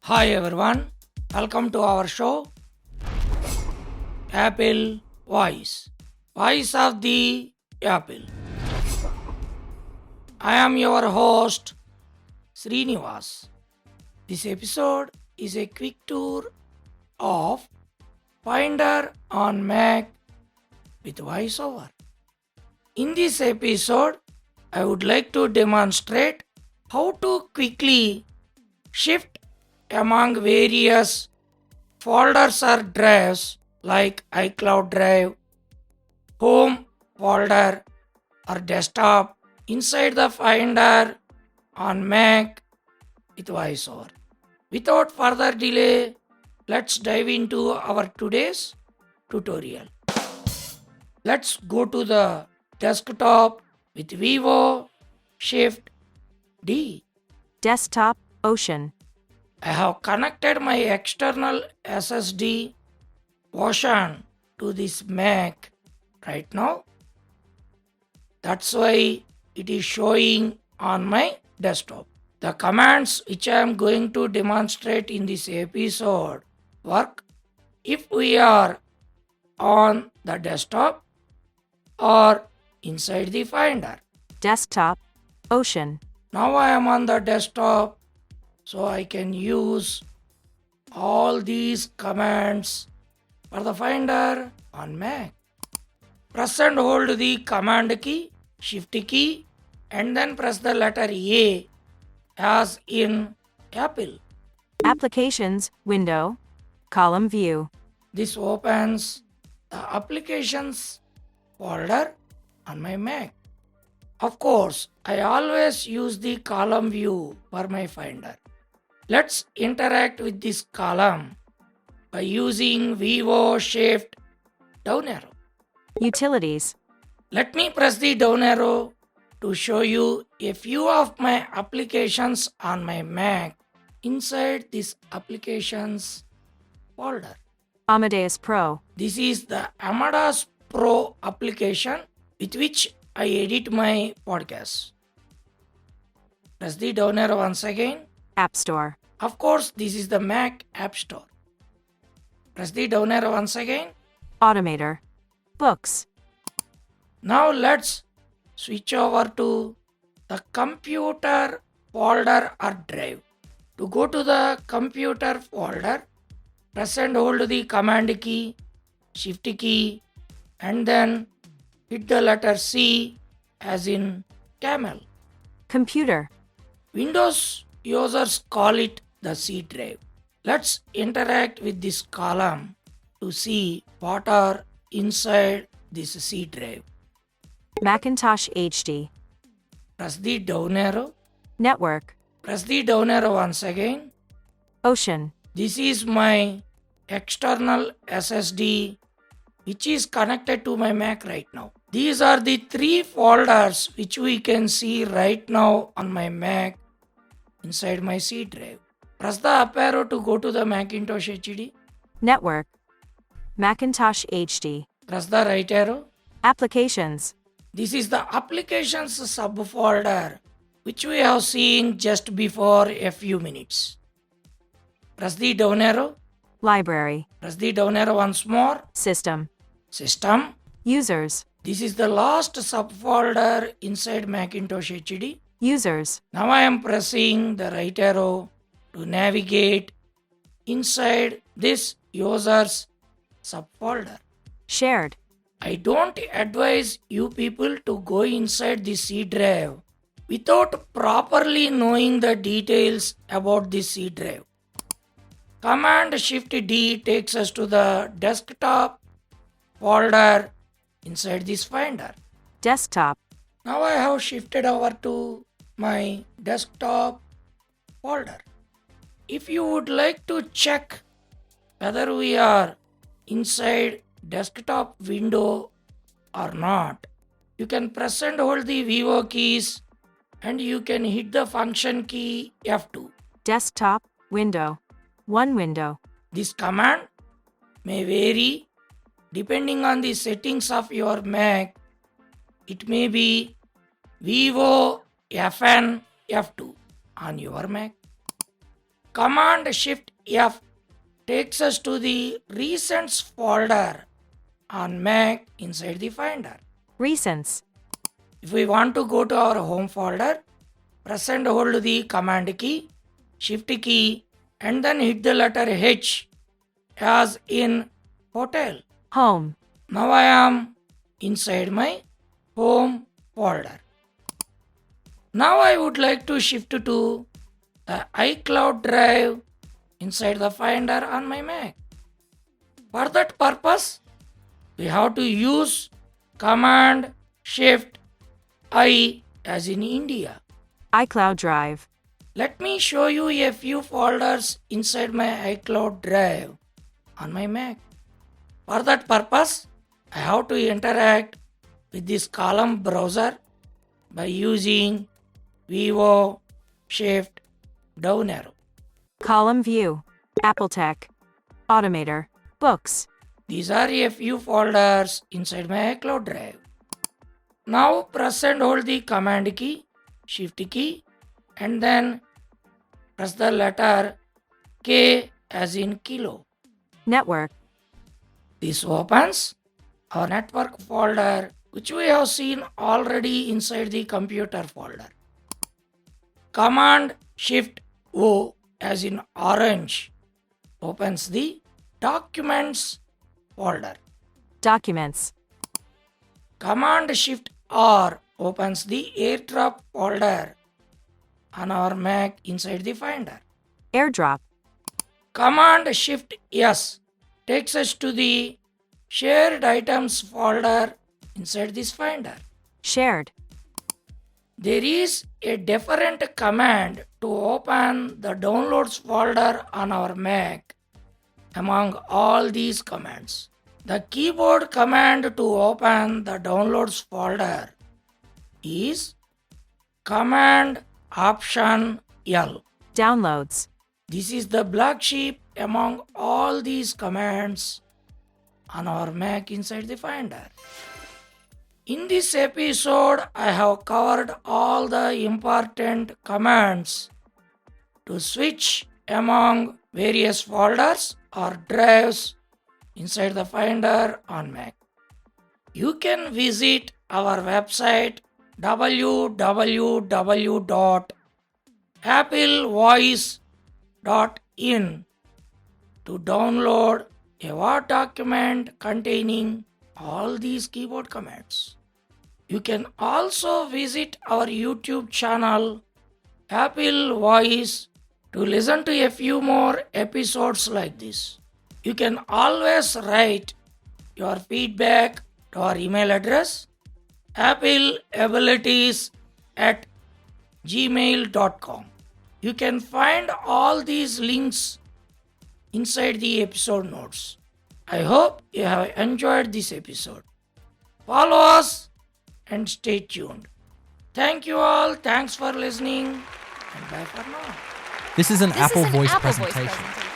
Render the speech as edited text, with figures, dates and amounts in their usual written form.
Hi everyone, welcome to our show Apple Voice. Voice of the Apple. I am your host Srinivas. This episode is a quick tour of Finder on Mac with VoiceOver. In this episode, I would like to demonstrate how to quickly shift among various folders or drives like iCloud Drive, Home folder, or desktop inside the Finder on Mac with VoiceOver. Without further delay, let's dive into our today's tutorial. Let's go to the desktop with Vivo Shift D. Desktop Ocean. I have connected my external SSD portion to this Mac right now. That's why it is showing on my desktop. The commands which I am going to demonstrate in this episode work if we are on the desktop or inside the Finder. Desktop Ocean. Now I am on the desktop, so I can use all these commands for the Finder on Mac. Press and hold the command key, shift key, and then press the letter A as in Apple. Applications window. Column view. This opens the applications folder on my Mac. Of course, I always use the column view for my Finder. Let's interact with this column by using Vivo Shift down arrow. Utilities. Let me press the down arrow to show you a few of my applications on my Mac inside this applications folder. Amadeus Pro. This is the Amadeus Pro application with which I edit my podcast. Press the down arrow once again. App Store. Of course, this is the Mac App Store. Press the down arrow once again. Automator. Books. Now let's switch over to the computer folder or drive. To go to the computer folder, press and hold the command key, shift key, and then hit the letter C as in camel. Computer. Windows users call it the C drive. Let's interact with this column to see what are inside this C drive. Macintosh HD. Press the down arrow. Network. Press the down arrow once again. Ocean. This is my external SSD which is connected to my Mac right now. These are the three folders which we can see right now on my Mac inside my C drive. Press the up arrow to go to the Macintosh HD. Network. Macintosh HD. Press the right arrow. Applications. This is the applications subfolder which we have seen just before a few minutes. Press the down arrow. Library. Press the down arrow once more. System. System. Users. This is the last subfolder inside Macintosh HD. Users. Now I am pressing the right arrow to navigate inside this users subfolder. Shared. I don't advise you people to go inside the C drive without properly knowing the details about the C drive. Command Shift D takes us to the desktop folder inside this Finder. Desktop. Now I have shifted over to my desktop folder. If you would like to check whether we are inside desktop window or not, you can press and hold the Vivo keys and you can hit the function key F2. Desktop window. One window. This command may vary depending on the settings of your Mac. It may be Vivo FN F2 on your Mac. Command Shift F takes us to the Recents folder on Mac inside the Finder. Recents. If we want to go to our home folder, press and hold the Command key, Shift key, and then hit the letter H as in hotel. Home. Now I am inside my home folder. Now I would like to shift to the iCloud drive inside the Finder on my Mac. For that purpose, we have to use Command Shift I as in India. iCloud Drive. Let me show you a few folders inside my iCloud drive on my Mac. For that purpose, I have to interact with this column browser by using VO Shift down arrow. Column View. Apple Tech. Automator. Books. These are a few folders inside my iCloud drive. Now press and hold the Command key, Shift key, and then press the letter K as in kilo. Network. This opens our network folder, which we have seen already inside the computer folder. Command Shift O as in orange opens the Documents folder. Documents. Command Shift R opens the AirDrop folder on our Mac inside the Finder. AirDrop. Command Shift S takes us to the Shared Items folder inside this Finder. Shared. There is a different command to open the Downloads folder on our Mac among all these commands. The keyboard command to open the Downloads folder is Command Option L. Downloads. This is the black sheep among all these commands on our Mac inside the Finder. In this episode, I have covered all the important commands to switch among various folders or drives inside the Finder on Mac. You can visit our website www.applevoice.in to download a Word document containing all these keyboard commands. You can also visit our YouTube channel Apple Voice to listen to a few more episodes like this. You can always write your feedback to our email address appleabilities@gmail.com. You can find all these links inside the episode notes. I hope you have enjoyed this episode. Follow us and stay tuned. Thank you all. Thanks for listening. And bye for now. This is an This Apple is an Voice Apple presentation. Voice presentation.